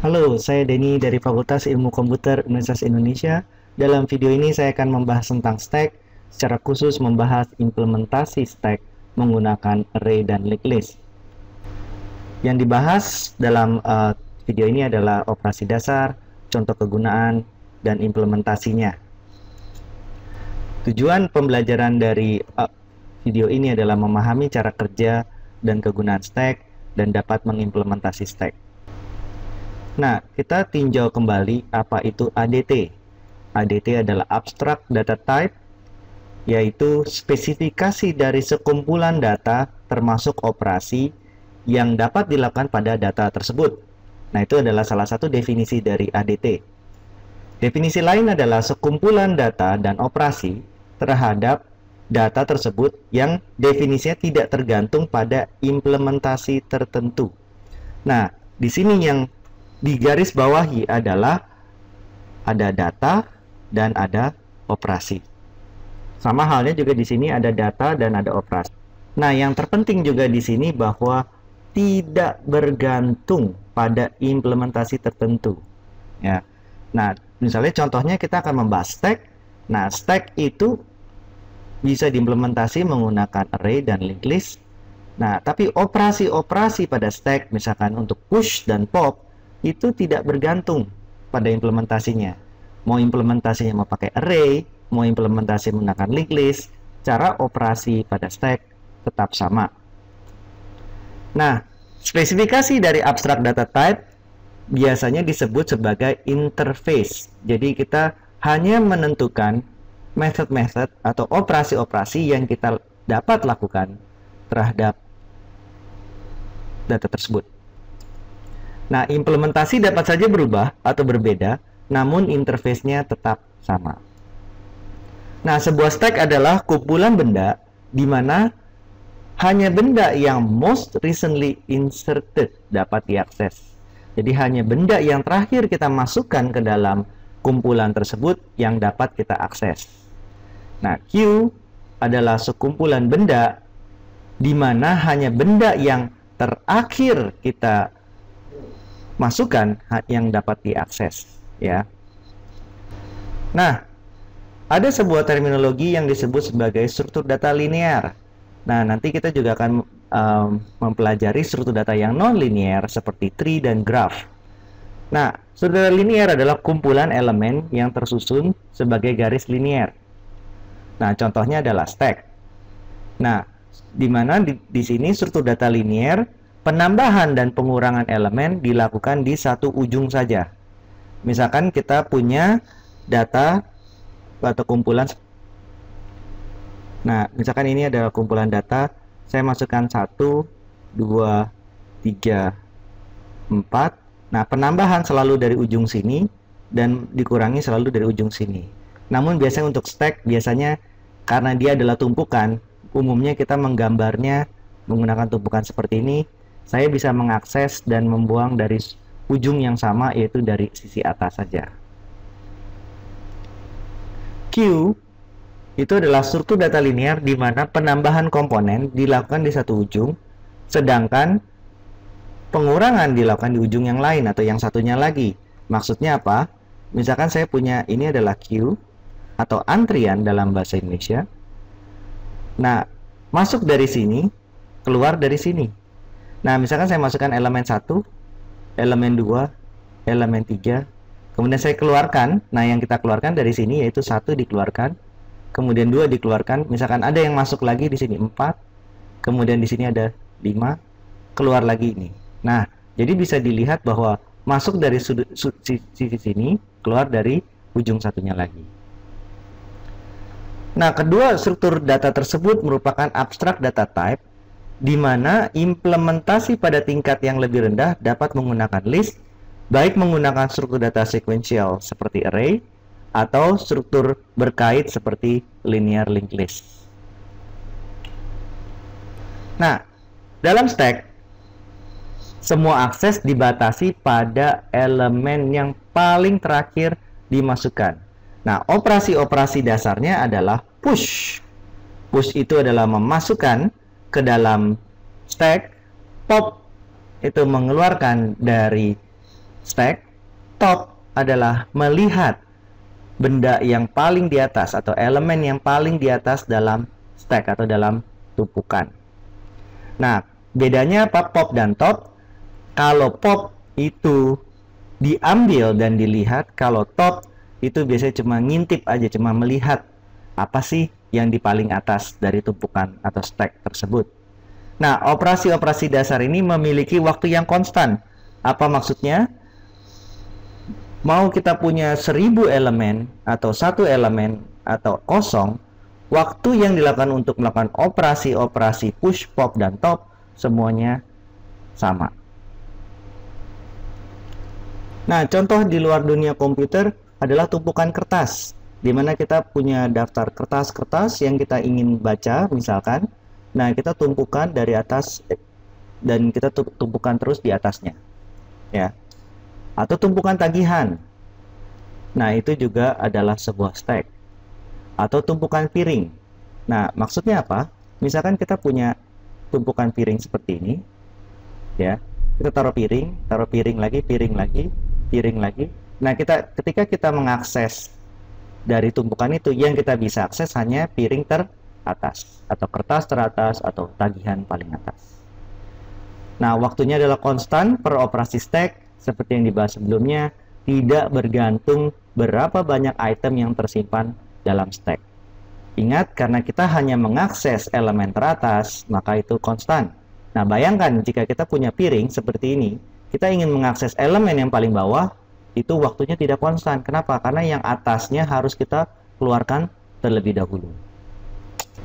Halo, saya Denny dari Fakultas Ilmu Komputer Universitas Indonesia. Dalam video ini saya akan membahas tentang stack, secara khusus membahas implementasi stack menggunakan array dan linked list. Yang dibahas dalam video ini adalah operasi dasar, contoh kegunaan, dan implementasinya. Tujuan pembelajaran dari video ini adalah memahami cara kerja dan kegunaan stack dan dapat mengimplementasi stack. Nah, kita tinjau kembali apa itu ADT. ADT adalah Abstract Data Type, yaitu spesifikasi dari sekumpulan data termasuk operasi yang dapat dilakukan pada data tersebut. Nah, itu adalah salah satu definisi dari ADT. Definisi lain adalah sekumpulan data dan operasi terhadap data tersebut yang definisinya tidak tergantung pada implementasi tertentu. Nah, di sini yang di garis bawahi adalah ada data dan ada operasi. Sama halnya juga di sini ada data dan ada operasi. Nah, yang terpenting juga di sini bahwa tidak bergantung pada implementasi tertentu. Ya. Nah, misalnya contohnya kita akan membahas stack. Nah, stack itu bisa diimplementasi menggunakan array dan linked list. Nah, tapi operasi-operasi pada stack, misalkan untuk push dan pop, itu tidak bergantung pada implementasinya. Mau implementasinya mau pakai array, mau implementasi menggunakan linked list, cara operasi pada stack tetap sama. Nah, spesifikasi dari abstract data type biasanya disebut sebagai interface. Jadi kita hanya menentukan method-method atau operasi-operasi yang kita dapat lakukan terhadap data tersebut. Nah, implementasi dapat saja berubah atau berbeda, namun interface-nya tetap sama. Nah, sebuah stack adalah kumpulan benda di mana hanya benda yang most recently inserted dapat diakses. Jadi hanya benda yang terakhir kita masukkan ke dalam kumpulan tersebut yang dapat kita akses. Nah, queue adalah sekumpulan benda di mana hanya benda yang terakhir kita masukkan yang dapat diakses, ya. Nah, ada sebuah terminologi yang disebut sebagai struktur data linear. Nah, nanti kita juga akan mempelajari struktur data yang non-linear seperti tree dan graph. Nah, struktur data linear adalah kumpulan elemen yang tersusun sebagai garis linear. Nah, contohnya adalah stack. Nah, di mana di sini struktur data linear penambahan dan pengurangan elemen dilakukan di satu ujung saja. Misalkan kita punya data atau kumpulan. Nah, misalkan ini adalah kumpulan data. Saya masukkan 1, 2, 3, 4. Nah, penambahan selalu dari ujung sini dan dikurangi selalu dari ujung sini. Namun biasanya untuk stack, biasanya karena dia adalah tumpukan, umumnya kita menggambarnya menggunakan tumpukan seperti ini. Saya bisa mengakses dan membuang dari ujung yang sama, yaitu dari sisi atas saja. Queue itu adalah struktur data linear di mana penambahan komponen dilakukan di satu ujung, sedangkan pengurangan dilakukan di ujung yang lain atau yang satunya lagi. Maksudnya apa? Misalkan saya punya ini adalah queue atau antrian dalam bahasa Indonesia. Nah, masuk dari sini, keluar dari sini. Nah, misalkan saya masukkan elemen 1, elemen 2, elemen 3, kemudian saya keluarkan. Nah, yang kita keluarkan dari sini yaitu 1 dikeluarkan, kemudian 2 dikeluarkan. Misalkan ada yang masuk lagi di sini 4, kemudian di sini ada 5, keluar lagi ini. Nah, jadi bisa dilihat bahwa masuk dari sisi sini, keluar dari ujung satunya lagi. Nah, kedua struktur data tersebut merupakan abstract data type, di mana implementasi pada tingkat yang lebih rendah dapat menggunakan list, baik menggunakan struktur data sequential seperti array, atau struktur berkait seperti linear linked list. Nah, dalam stack, semua akses dibatasi pada elemen yang paling terakhir dimasukkan. Nah, operasi-operasi dasarnya adalah push. Push itu adalah memasukkan ke dalam stack, pop itu mengeluarkan dari stack, top adalah melihat benda yang paling di atas atau elemen yang paling di atas dalam stack atau dalam tumpukan. Nah, bedanya apa pop dan top? Kalau pop itu diambil dan dilihat, kalau top itu biasanya cuma ngintip aja, cuma melihat apa sih yang di paling atas dari tumpukan atau stack tersebut. Nah, operasi-operasi dasar ini memiliki waktu yang konstan. Apa maksudnya? Mau kita punya 1000 elemen atau 1 elemen atau kosong, waktu yang dilakukan untuk melakukan operasi-operasi push, pop, dan top semuanya sama. Nah, contoh di luar dunia komputer adalah tumpukan kertas, di mana kita punya daftar kertas-kertas yang kita ingin baca, misalkan. Nah, kita tumpukan dari atas dan kita tumpukan terus di atasnya, ya. Atau tumpukan tagihan. Nah, itu juga adalah sebuah stack. Atau tumpukan piring. Nah, maksudnya apa? Misalkan kita punya tumpukan piring seperti ini, ya. Kita taruh piring lagi, piring lagi, piring lagi. Nah, ketika kita mengakses dari tumpukan itu, yang kita bisa akses hanya piring teratas, atau kertas teratas, atau tagihan paling atas. Nah, waktunya adalah konstan per operasi stack, seperti yang dibahas sebelumnya, tidak bergantung berapa banyak item yang tersimpan dalam stack. Ingat, karena kita hanya mengakses elemen teratas, maka itu konstan. Nah, bayangkan jika kita punya piring seperti ini, kita ingin mengakses elemen yang paling bawah, itu waktunya tidak konstan. Kenapa? Karena yang atasnya harus kita keluarkan terlebih dahulu.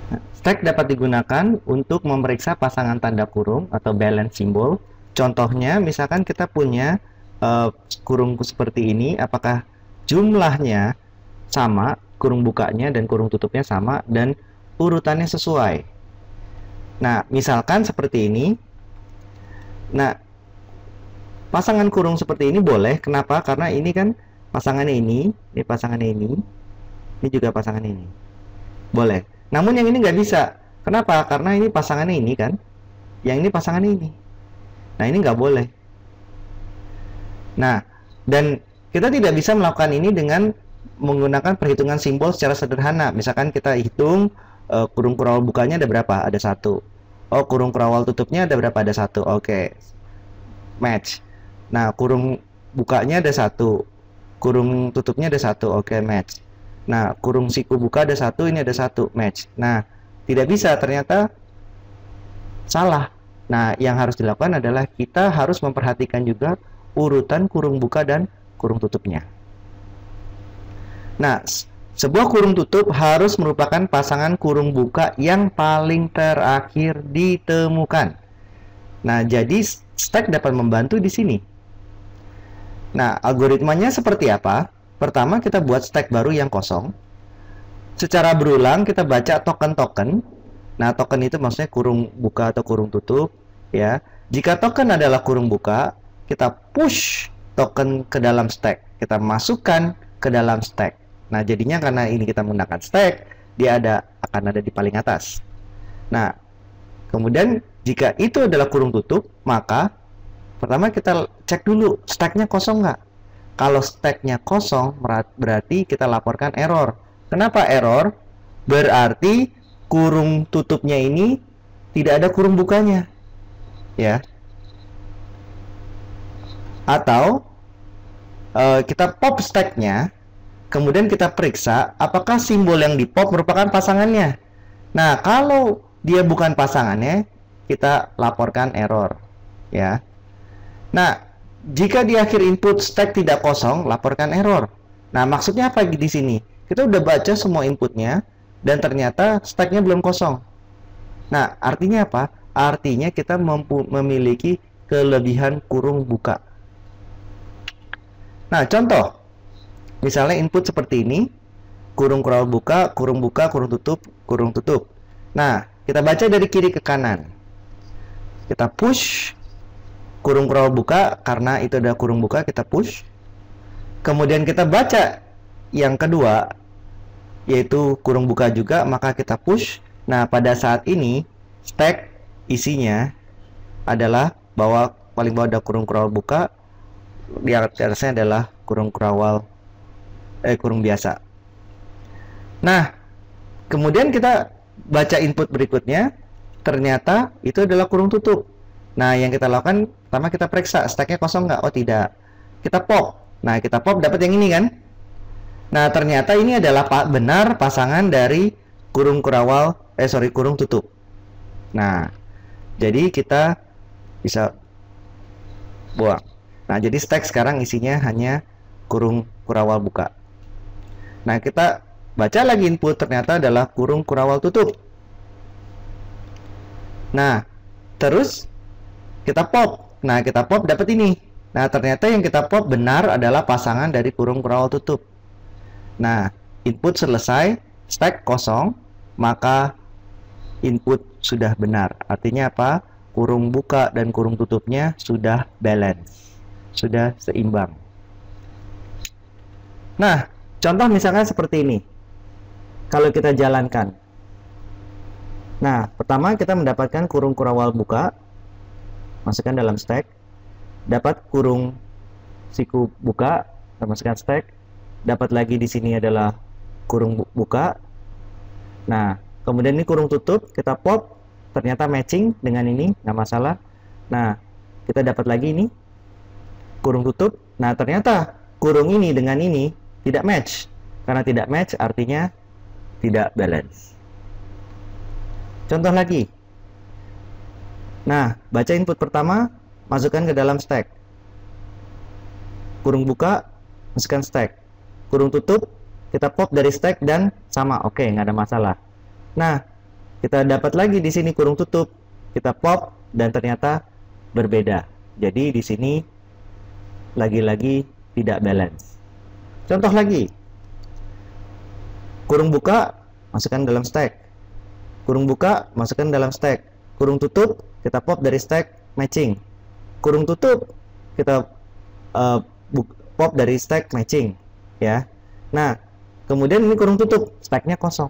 Nah, stack dapat digunakan untuk memeriksa pasangan tanda kurung atau balance symbol. Contohnya, misalkan kita punya kurung seperti ini, apakah jumlahnya sama, kurung bukanya dan kurung tutupnya sama, dan urutannya sesuai. Nah, misalkan seperti ini. Nah, pasangan kurung seperti ini boleh. Kenapa? Karena ini kan pasangannya ini pasangannya ini juga pasangan ini. Boleh. Namun yang ini nggak bisa. Kenapa? Karena ini pasangannya ini kan. Yang ini pasangannya ini. Nah, ini nggak boleh. Nah, dan kita tidak bisa melakukan ini dengan menggunakan perhitungan simbol secara sederhana. Misalkan kita hitung kurung kurawal bukanya ada berapa? Ada 1. Oh, kurung kurawal tutupnya ada berapa? Ada 1. Oke. Match. Nah, kurung bukanya ada 1. Kurung tutupnya ada 1. Oke, match. Nah, kurung siku buka ada 1, ini ada 1. Match. Nah, tidak bisa, ternyata salah. Nah, yang harus dilakukan adalah kita harus memperhatikan juga urutan kurung buka dan kurung tutupnya. Nah, sebuah kurung tutup harus merupakan pasangan kurung buka yang paling terakhir ditemukan. Nah, jadi stack dapat membantu di sini. Nah, algoritmanya seperti apa? Pertama, kita buat stack baru yang kosong. Secara berulang kita baca token-token. Nah, token itu maksudnya kurung buka atau kurung tutup, ya. Jika token adalah kurung buka, kita push token ke dalam stack. Kita masukkan ke dalam stack. Nah, jadinya karena ini kita menggunakan stack, dia akan ada di paling atas. Nah, kemudian jika itu adalah kurung tutup, maka pertama kita cek dulu stacknya kosong nggak. Kalau stacknya kosong, berarti kita laporkan error. Kenapa error? Berarti kurung tutupnya ini tidak ada kurung bukanya, ya. Atau kita pop stacknya, kemudian kita periksa apakah simbol yang di pop merupakan pasangannya. Nah, kalau dia bukan pasangannya, kita laporkan error, ya. Nah, jika di akhir input stack tidak kosong, laporkan error. Nah, maksudnya apa di sini? Kita udah baca semua inputnya dan ternyata stacknya belum kosong. Nah, artinya apa? Artinya kita memiliki kelebihan kurung buka. Nah, contoh, misalnya input seperti ini, kurung buka, kurung tutup, kurung tutup. Nah, kita baca dari kiri ke kanan. Kita push kurung buka, karena itu ada kurung buka, kita push. Kemudian kita baca yang kedua, yaitu kurung buka juga, maka kita push. Nah, pada saat ini, stack isinya adalah bahwa paling bawah ada kurung buka, di atasnya adalah kurung kurawal kurung biasa. Nah, kemudian kita baca input berikutnya, ternyata itu adalah kurung tutup. Nah, yang kita lakukan pertama kita periksa stacknya kosong nggak? Oh tidak. Kita pop. Nah, kita pop dapat yang ini kan? Nah, ternyata ini adalah benar pasangan dari kurung kurawal kurung tutup. Nah, jadi kita bisa buang. Nah, jadi stack sekarang isinya hanya kurung kurawal buka. Nah, kita baca lagi input, ternyata adalah kurung kurawal tutup. Nah, terus kita pop. Nah, kita pop dapat ini. Nah, ternyata yang kita pop benar adalah pasangan dari kurung kurawal tutup. Nah, input selesai, stack kosong, maka input sudah benar. Artinya apa? Kurung buka dan kurung tutupnya sudah balance, sudah seimbang. Nah, contoh misalkan seperti ini. Kalau kita jalankan. Nah, pertama kita mendapatkan kurung kurawal buka, masukkan dalam stack. Dapat kurung siku buka, kita masukkan stack. Dapat lagi di sini adalah kurung buka. Nah, kemudian ini kurung tutup, kita pop, ternyata matching dengan ini, nggak masalah. Nah, kita dapat lagi ini kurung tutup. Nah, ternyata kurung ini dengan ini tidak match. Karena tidak match artinya tidak balance. Contoh lagi. Nah, baca input pertama, masukkan ke dalam stack. Kurung buka, masukkan stack. Kurung tutup, kita pop dari stack dan sama, oke, nggak ada masalah. Nah, kita dapat lagi di sini kurung tutup, kita pop dan ternyata berbeda. Jadi di sini lagi-lagi tidak balance. Contoh lagi, kurung buka, masukkan dalam stack. Kurung buka, masukkan dalam stack. Kurung tutup, kita pop dari stack, matching. Kurung tutup, kita pop dari stack, matching. Ya. Nah, kemudian ini kurung tutup, stacknya kosong.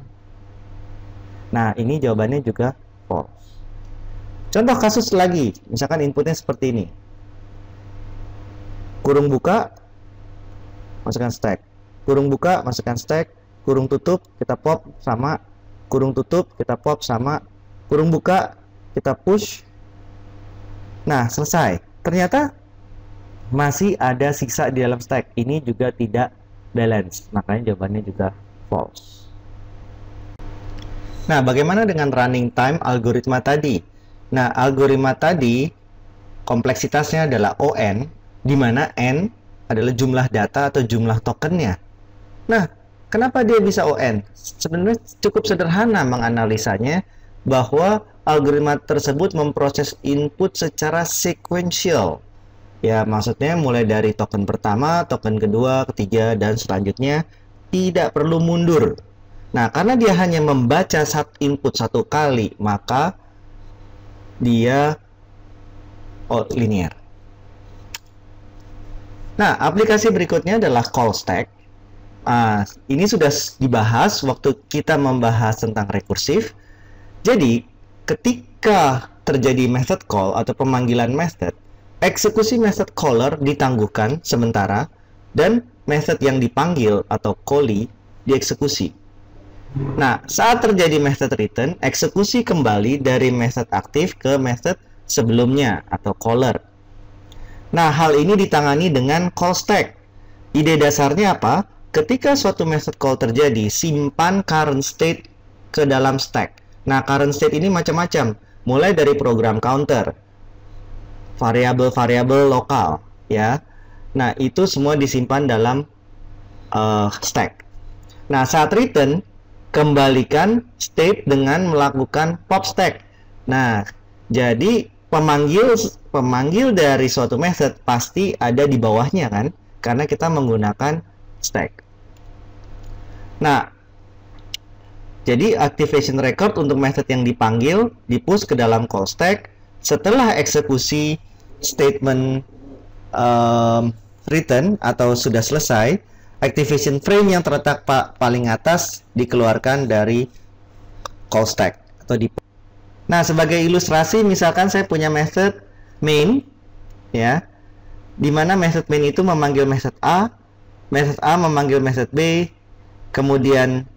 Nah, ini jawabannya juga false. Contoh kasus lagi, misalkan inputnya seperti ini. Kurung buka, masukkan stack. Kurung buka, masukkan stack. Kurung tutup, kita pop sama. Kurung tutup, kita pop sama. Kurung buka, kita push. Nah, selesai. Ternyata masih ada sisa di dalam stack. Ini juga tidak balance, makanya jawabannya juga false. Nah, bagaimana dengan running time algoritma tadi? Nah, algoritma tadi kompleksitasnya adalah ON, di mana N adalah jumlah data atau jumlah tokennya. Nah, kenapa dia bisa ON? Sebenarnya cukup sederhana menganalisanya, bahwa algoritma tersebut memproses input secara sequential. Ya, maksudnya mulai dari token pertama, token kedua, ketiga, dan selanjutnya tidak perlu mundur. Nah, karena dia hanya membaca input satu kali, maka dia linear. Nah, aplikasi berikutnya adalah call stack. Ini sudah dibahas waktu kita membahas tentang rekursif. Jadi, ketika terjadi method call atau pemanggilan method, eksekusi method caller ditangguhkan sementara dan method yang dipanggil atau callee dieksekusi. Nah, saat terjadi method return, eksekusi kembali dari method aktif ke method sebelumnya atau caller. Nah, hal ini ditangani dengan call stack. Ide dasarnya apa? Ketika suatu method call terjadi, simpan current state ke dalam stack. Nah, current state ini macam-macam, mulai dari program counter, variabel-variabel lokal, ya. Nah, itu semua disimpan dalam stack. Nah, saat return, kembalikan state dengan melakukan pop stack. Nah, jadi pemanggil dari suatu method pasti ada di bawahnya kan, karena kita menggunakan stack. Nah, jadi activation record untuk method yang dipanggil di-push ke dalam call stack. Setelah eksekusi statement return atau sudah selesai, activation frame yang terletak paling atas dikeluarkan dari call stack atau di. Nah, sebagai ilustrasi, misalkan saya punya method main, ya, di mana method main itu memanggil method A memanggil method B, kemudian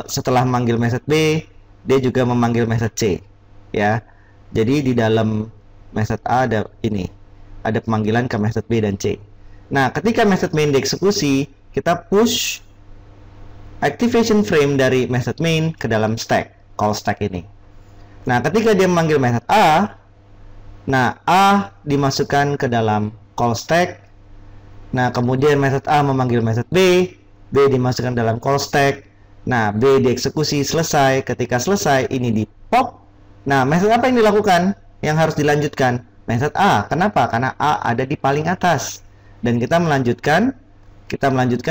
setelah memanggil method B, dia juga memanggil method C, ya. Jadi di dalam method A ada pemanggilan ke method B dan C. Nah, ketika method main dieksekusi, kita push activation frame dari method main ke dalam stack, call stack ini. Nah, ketika dia memanggil method A, nah A dimasukkan ke dalam call stack. Nah, kemudian method A memanggil method B dimasukkan dalam call stack. Nah, B dieksekusi, selesai. Ketika selesai, ini di pop. Nah, method apa yang dilakukan? Yang harus dilanjutkan? Method A. Kenapa? Karena A ada di paling atas. Dan kita melanjutkan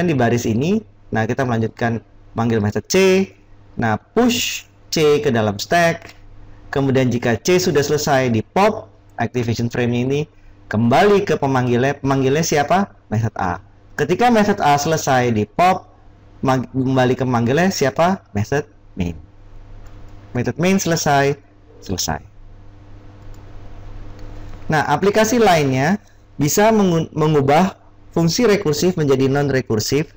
di baris ini. Nah, kita melanjutkan manggil method C. Nah, push C ke dalam stack. Kemudian jika C sudah selesai, di pop activation frame ini, kembali ke pemanggilnya siapa? Method A. Ketika method A selesai, di pop kembali ke pemanggilnya siapa? Method main. Method main selesai. Nah, aplikasi lainnya bisa mengubah fungsi rekursif menjadi non-rekursif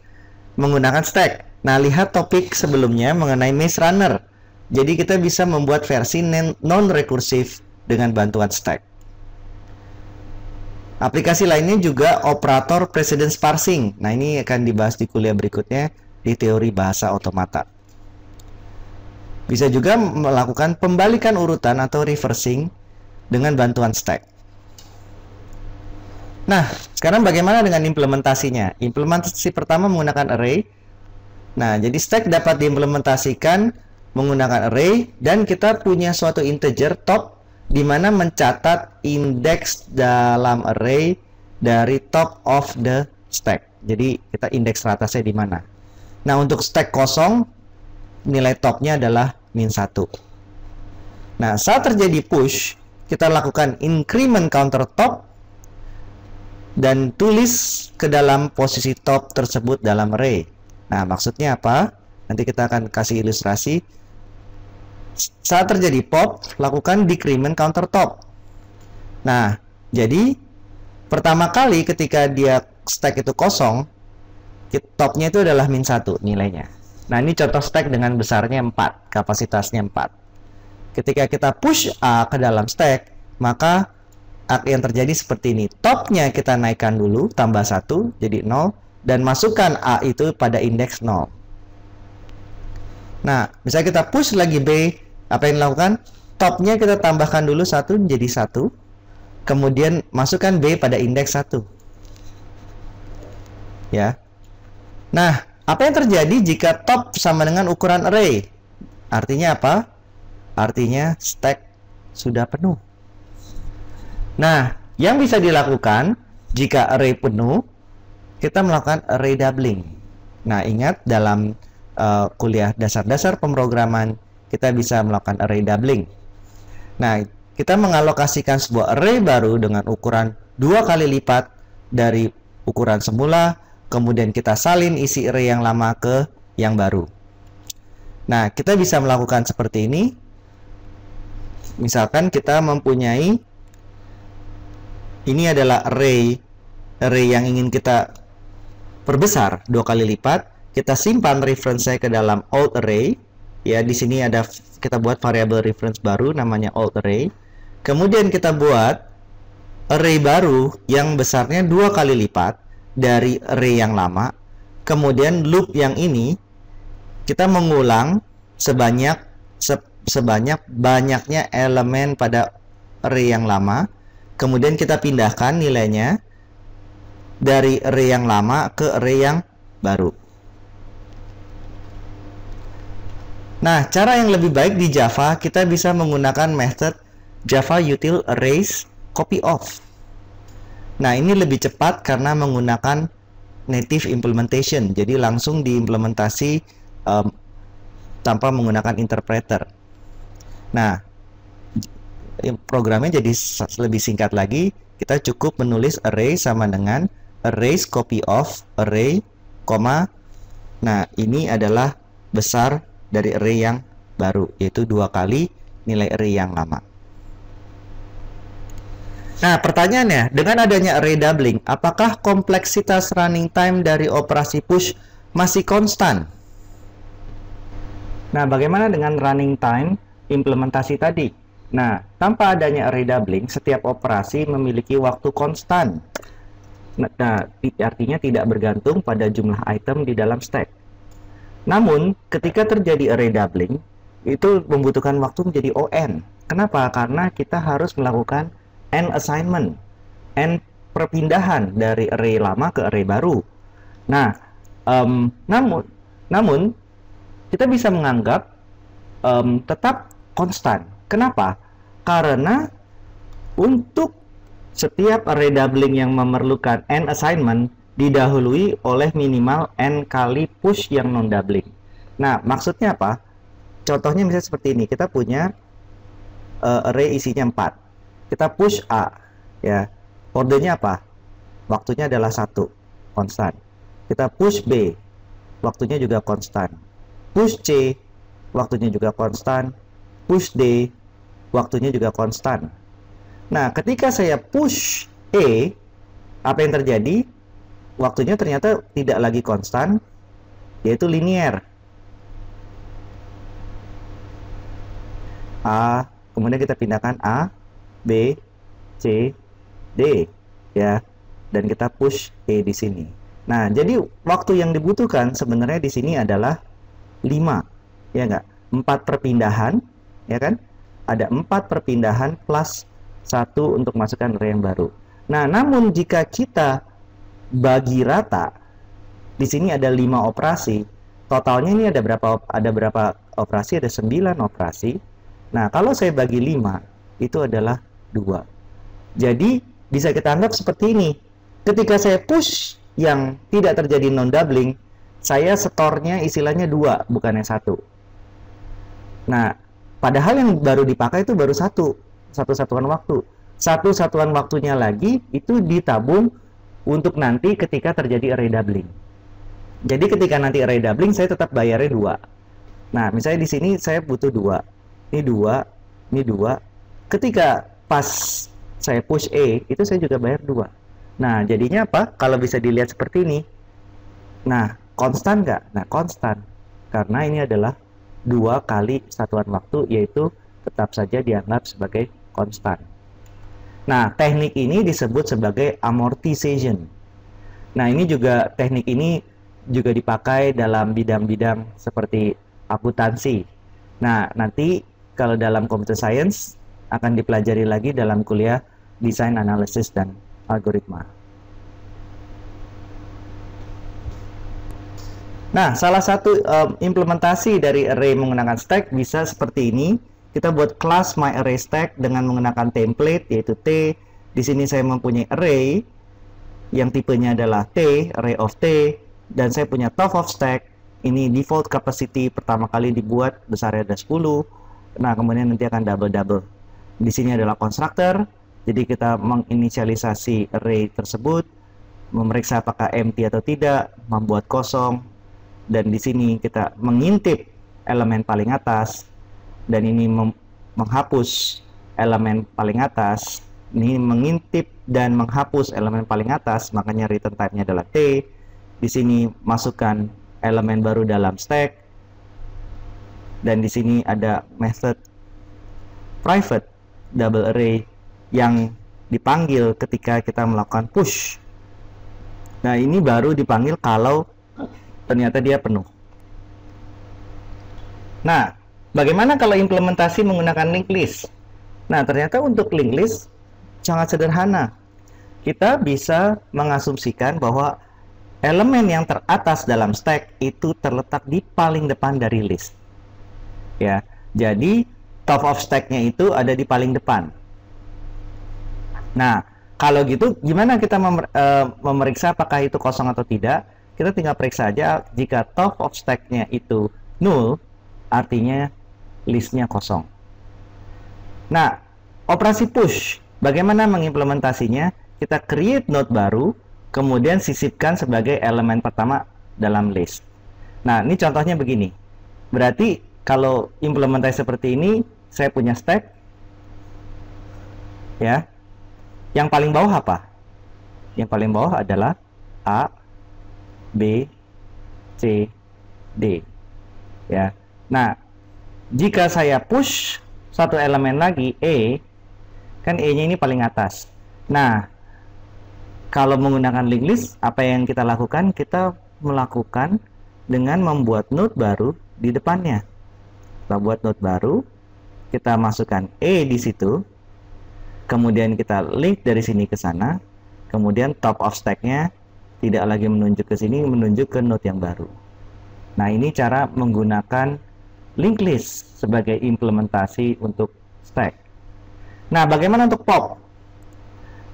menggunakan stack. Nah, lihat topik sebelumnya mengenai maze runner. Jadi kita bisa membuat versi non-rekursif dengan bantuan stack. Aplikasi lainnya juga operator precedence parsing. Nah, ini akan dibahas di kuliah berikutnya di teori bahasa otomata. Bisa juga melakukan pembalikan urutan atau reversing dengan bantuan stack. Nah, sekarang bagaimana dengan implementasinya? Implementasi pertama menggunakan array. Nah, jadi stack dapat diimplementasikan menggunakan array, dan kita punya suatu integer top di mana mencatat indeks dalam array dari top of the stack. Jadi kita indeks teratasnya di mana. Nah, untuk stack kosong nilai topnya adalah -1. Nah, saat terjadi push, kita lakukan increment counter top dan tulis ke dalam posisi top tersebut dalam array. Nah, maksudnya apa? Nanti kita akan kasih ilustrasi. Saat terjadi pop, lakukan decrement counter top. Nah, jadi pertama kali ketika dia stack itu kosong, topnya itu adalah -1 nilainya. Nah, ini contoh stack dengan besarnya 4, kapasitasnya 4. Ketika kita push A ke dalam stack, maka yang terjadi seperti ini. Topnya kita naikkan dulu, tambah 1, jadi 0, dan masukkan A itu pada indeks 0. Nah, misalnya kita push lagi B, apa yang dilakukan? Topnya kita tambahkan dulu 1 menjadi 1, kemudian masukkan B pada indeks 1. Ya. Nah, apa yang terjadi jika top sama dengan ukuran array? Artinya apa? Artinya stack sudah penuh. Nah, yang bisa dilakukan jika array penuh, kita melakukan array doubling. Nah, ingat dalam kuliah dasar-dasar pemrograman, kita bisa melakukan array doubling. Nah, kita mengalokasikan sebuah array baru dengan ukuran 2 kali lipat dari ukuran semula, kemudian kita salin isi array yang lama ke yang baru. Nah, kita bisa melakukan seperti ini. Misalkan kita mempunyai, ini adalah array yang ingin kita perbesar 2 kali lipat. Kita simpan reference-nya ke dalam old array. Ya, di sini ada, kita buat variabel reference baru namanya old array. Kemudian kita buat array baru yang besarnya 2 kali lipat dari array yang lama. Kemudian loop yang ini kita mengulang banyaknya elemen pada array yang lama. Kemudian kita pindahkan nilainya dari array yang lama ke array yang baru. Nah, cara yang lebih baik di Java, kita bisa menggunakan method Java util arrays copy of. Nah, ini lebih cepat karena menggunakan native implementation. Jadi langsung diimplementasi tanpa menggunakan interpreter. Nah, programnya jadi lebih singkat lagi. Kita cukup menulis array sama dengan arrays copy of array, nah ini adalah besar dari array yang baru, yaitu 2 kali nilai array yang lama. Nah, pertanyaannya, dengan adanya array doubling, apakah kompleksitas running time dari operasi push masih konstan? Nah, bagaimana dengan running time implementasi tadi? Nah, tanpa adanya array doubling, setiap operasi memiliki waktu konstan. Nah, artinya tidak bergantung pada jumlah item di dalam stack. Namun, ketika terjadi array doubling, itu membutuhkan waktu menjadi ON. Kenapa? Karena kita harus melakukan N assignment, N perpindahan dari array lama ke array baru. Nah, namun kita bisa menganggap tetap konstan. Kenapa? Karena untuk setiap array doubling yang memerlukan N assignment didahului oleh minimal N kali push yang non-doubling. Nah, maksudnya apa? Contohnya misalnya seperti ini, kita punya array isinya 4. Kita push A, ya. Ordernya apa? Waktunya adalah 1, konstan. Kita push B, waktunya juga konstan. Push C, waktunya juga konstan. Push D, waktunya juga konstan. Nah, ketika saya push E, apa yang terjadi? Waktunya ternyata tidak lagi konstan, yaitu linear. A, kemudian kita pindahkan A, B, C, D, ya, dan kita push E di sini. Nah, jadi waktu yang dibutuhkan sebenarnya di sini adalah 5, ya enggak? 4 perpindahan, ya kan? Ada 4 perpindahan plus 1 untuk masukkan array yang baru. Nah, namun jika kita bagi rata, di sini ada 5 operasi, totalnya ini ada berapa operasi? Ada 9 operasi. Nah, kalau saya bagi 5, itu adalah 2. Jadi bisa kita anggap seperti ini. Ketika saya push yang tidak terjadi non-doubling, saya setornya istilahnya 2, bukannya 1. Nah, padahal yang baru dipakai itu baru satu satuan waktu. Satu satuan waktunya lagi itu ditabung untuk nanti ketika terjadi array doubling. Jadi ketika nanti array doubling, saya tetap bayarnya 2. Nah, misalnya di sini saya butuh 2. Ini 2, ini 2. Ketika pas saya push E, itu saya juga bayar 2. Nah, jadinya apa? Kalau bisa dilihat seperti ini. Nah, konstan nggak? Nah, konstan. Karena ini adalah 2 kali satuan waktu, yaitu tetap saja dianggap sebagai konstan. Nah, teknik ini disebut sebagai amortization. Nah, teknik ini juga dipakai dalam bidang-bidang seperti akuntansi. Nah, nanti kalau dalam computer science akan dipelajari lagi dalam kuliah desain, analisis, dan algoritma. Nah, salah satu implementasi dari array menggunakan stack bisa seperti ini. Kita buat kelas myArrayStack dengan menggunakan template, yaitu T. Di sini saya mempunyai array yang tipenya adalah T, array of T, dan saya punya top of stack. Ini default capacity pertama kali dibuat, besarnya ada 10. Nah, kemudian nanti akan double-double. Di sini adalah constructor, jadi kita menginisialisasi array tersebut, memeriksa apakah empty atau tidak, membuat kosong, dan di sini kita mengintip elemen paling atas, dan ini menghapus elemen paling atas. Ini mengintip dan menghapus elemen paling atas, makanya return type-nya adalah T. Di sini masukkan elemen baru dalam stack, dan di sini ada method private double array yang dipanggil ketika kita melakukan push. Nah, ini baru dipanggil kalau ternyata dia penuh. Nah, bagaimana kalau implementasi menggunakan linked list? Nah, ternyata untuk linked list sangat sederhana. Kita bisa mengasumsikan bahwa elemen yang teratas dalam stack itu terletak di paling depan dari list. Ya, jadi top of stack-nya itu ada di paling depan. Nah, kalau gitu gimana kita memeriksa apakah itu kosong atau tidak? Kita tinggal periksa aja. Jika top of stack-nya itu null, artinya listnya kosong. Nah, operasi push, bagaimana mengimplementasinya? Kita create node baru, kemudian sisipkan sebagai elemen pertama dalam list. Nah, ini contohnya begini. Berarti kalau implementasi seperti ini, saya punya stack, ya. Yang paling bawah apa? Yang paling bawah adalah A, B, C, D. Ya. Nah, jika saya push satu elemen lagi, E, kan E-nya ini paling atas. Nah, kalau menggunakan linked list, apa yang kita lakukan? Kita melakukan dengan membuat node baru di depannya. Kita buat node baru, kita masukkan E di situ, kemudian kita link dari sini ke sana, kemudian top of stack-nya tidak lagi menunjuk ke sini, menunjuk ke node yang baru. Nah, ini cara menggunakan linked list sebagai implementasi untuk stack. Nah, bagaimana untuk pop?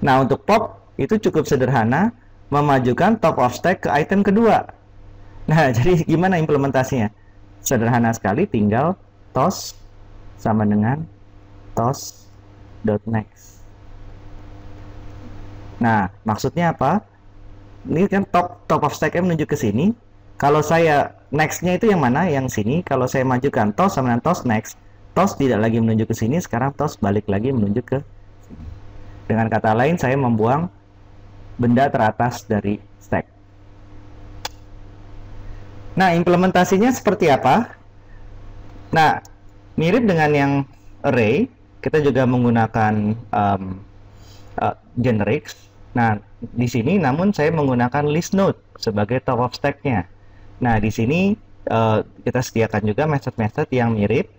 Nah, untuk pop itu cukup sederhana, memajukan top of stack ke item kedua. Nah, jadi gimana implementasinya? Sederhana sekali, tinggal toss sama dengan toss.next. Nah, maksudnya apa? Ini kan top of stack-nya menuju ke sini. Kalau saya next-nya itu yang mana? Yang sini. Kalau saya majukan toss sama dengan toss next, toss tidak lagi menuju ke sini, sekarang toss balik lagi menuju ke sini. Dengan kata lain, saya membuang benda teratas dari stack. Nah, implementasinya seperti apa? Nah, mirip dengan yang array, kita juga menggunakan generics. Nah, di sini namun saya menggunakan list node sebagai top of stack-nya. Nah, di sini kita sediakan juga method-method yang mirip.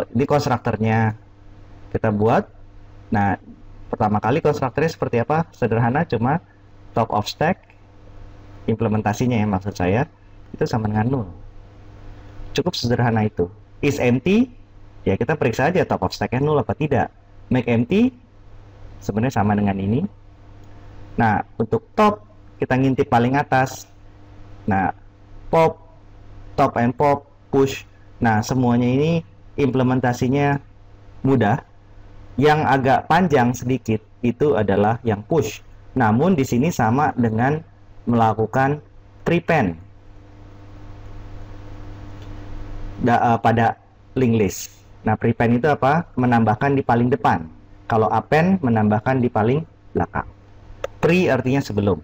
Di konstruktornya kita buat. Nah, pertama kali konstruktornya seperti apa? Sederhana, cuma top of stack, implementasinya ya maksud saya, itu sama dengan null. Cukup sederhana itu. Is empty, ya kita periksa aja top of stack-nya null apa tidak. Make empty, sebenarnya sama dengan ini. Nah, untuk top, kita ngintip paling atas. Nah, pop, top and pop, push. Nah, semuanya ini implementasinya mudah. Yang agak panjang sedikit itu adalah yang push. Namun di sini sama dengan melakukan prepend pada linked list. Nah, prepend itu apa? Menambahkan di paling depan. Kalau append menambahkan di paling belakang. Pre artinya sebelum.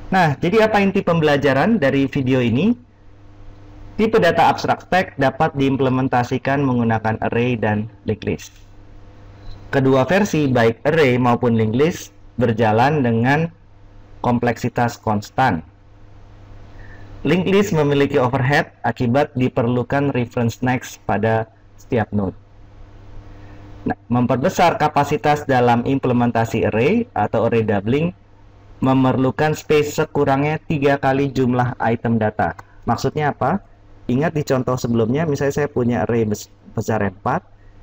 Nah, jadi apa inti pembelajaran dari video ini? Tipe data abstrak stack dapat diimplementasikan menggunakan array dan linked list. Kedua versi, baik array maupun linked list, berjalan dengan kompleksitas konstan. Linked list memiliki overhead akibat diperlukan reference next pada setiap node. Nah, memperbesar kapasitas dalam implementasi array atau array doubling memerlukan space sekurangnya 3 kali jumlah item data. Maksudnya apa? Ingat di contoh sebelumnya, misalnya saya punya array besar 4.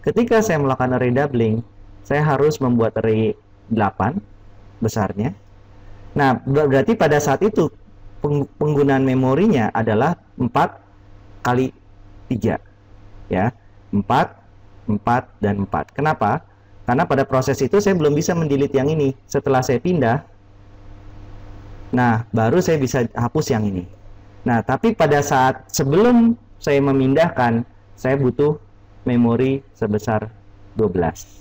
Ketika saya melakukan array doubling, saya harus membuat array 8 besarnya. Nah, berarti pada saat itu penggunaan memorinya adalah 4 kali 3. Ya, 4, 4, dan 4. Kenapa? Karena pada proses itu saya belum bisa mendelete yang ini. Setelah saya pindah, nah, baru saya bisa hapus yang ini. Nah, tapi pada saat sebelum saya memindahkan, saya butuh memori sebesar 12.